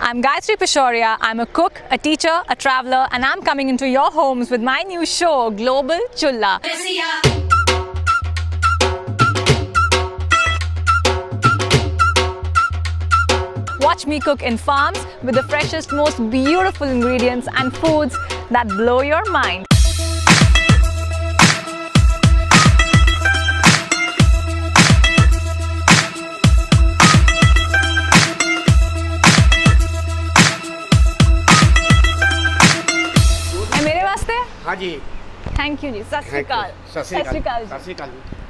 I'm Gayatri. I'm a cook, a teacher, a traveler, and I'm coming into your homes with my new show, Global Chullah. Watch me cook in farms with the freshest, most beautiful ingredients and foods that blow your mind. हाँ जी. Thank you ji. Sat Sri Akal. Sat Sri Akal.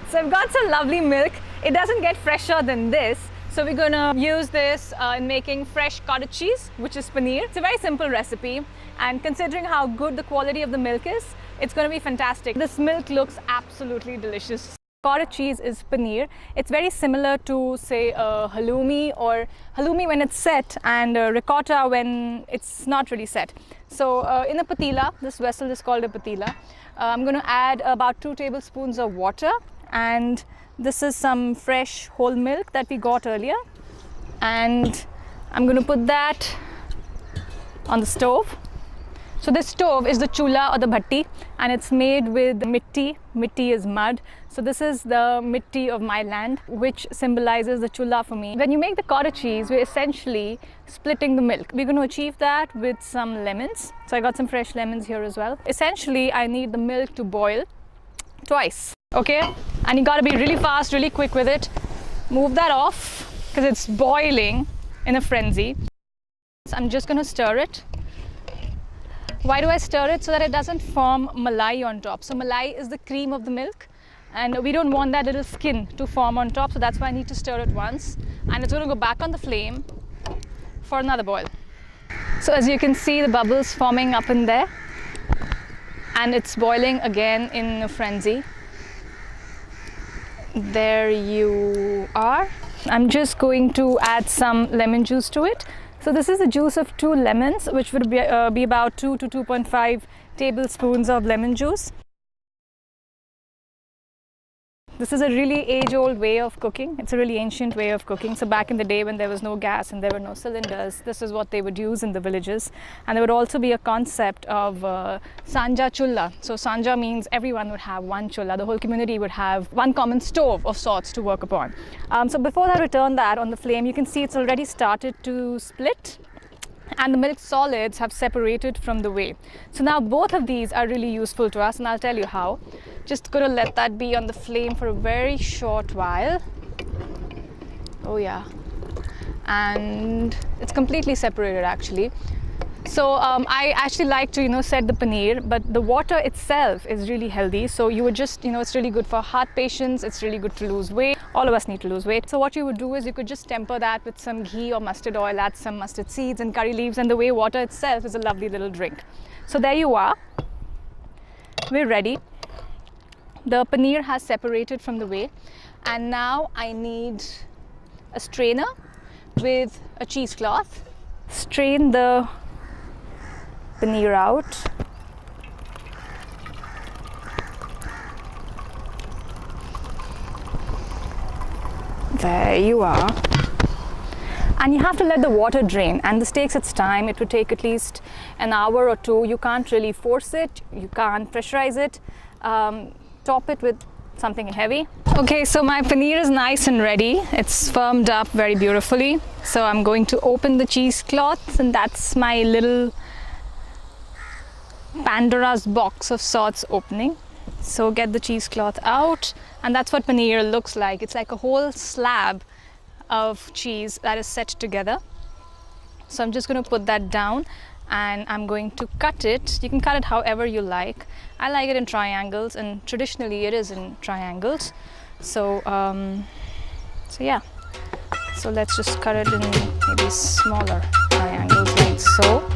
So I've got some lovely milk. It doesn't get fresher than this. So we're gonna use this in making fresh cottage cheese, which is paneer. It's a very simple recipe, and considering how good the quality of the milk is, it's gonna be fantastic. This milk looks absolutely delicious. Cottage cheese is paneer. It's very similar to, say, halloumi, or halloumi when it's set, and ricotta when it's not really set. So in a patila, this vessel is called a patila, I'm going to add about 2 tablespoons of water, and this is some fresh whole milk that we got earlier, and I'm going to put that on the stove. So this stove is the chullah or the bhatti, and it's made with mitti. Mitti is mud. So this is the mitti of my land, which symbolizes the chullah for me. When you make the cottage cheese, we're essentially splitting the milk. We're going to achieve that with some lemons. So I got some fresh lemons here as well. Essentially, I need the milk to boil twice. Okay? And you got to be really fast, really quick with it. Move that off because it's boiling in a frenzy. So I'm just going to stir it. Why do I stir it? So that it doesn't form malai on top. So malai is the cream of the milk, and we don't want that little skin to form on top. So that's why I need to stir it once, and it's going to go back on the flame for another boil. So as you can see, the bubbles forming up in there, and it's boiling again in a frenzy. There you are. I'm just going to add some lemon juice to it. So this is the juice of 2 lemons, which would be about 2 to 2.5 tablespoons of lemon juice. This is a really age-old way of cooking. It's a really ancient way of cooking. So back in the day when there was no gas and there were no cylinders, this is what they would use in the villages. And there would also be a concept of sanja chullah. So sanja means everyone would have one chullah. The whole community would have one common stove of sorts to work upon. So before I return that on the flame, you can see it's already started to split, and the milk solids have separated from the whey. So now both of these are really useful to us, and I'll tell you how. Just gonna let that be on the flame for a very short while. Oh yeah. And it's completely separated actually. So I actually like to set the paneer, but the water itself is really healthy. So you would just, it's really good for heart patients. It's really good to lose weight. All of us need to lose weight. So what you would do is you could just temper that with some ghee or mustard oil, add some mustard seeds and curry leaves, and the whey water itself is a lovely little drink. So there you are. We're ready. The paneer has separated from the whey, and now I need a strainer with a cheesecloth. Strain the paneer out. There you are. And you have to let the water drain, and this takes its time. It would take at least an hour or 2. You can't really force it, you can't pressurize it. Top it with something heavy. Okay, so my paneer is nice and ready. It's firmed up very beautifully. So I'm going to open the cheesecloth, and that's my little Pandora's box of sorts opening. So get the cheesecloth out, and that's what paneer looks like. It's like a whole slab of cheese that is set together. So I'm just going to put that down, and I'm going to cut it. You can cut it however you like. I like it in triangles, and traditionally it is in triangles. So yeah. So let's just cut it in maybe smaller triangles like so.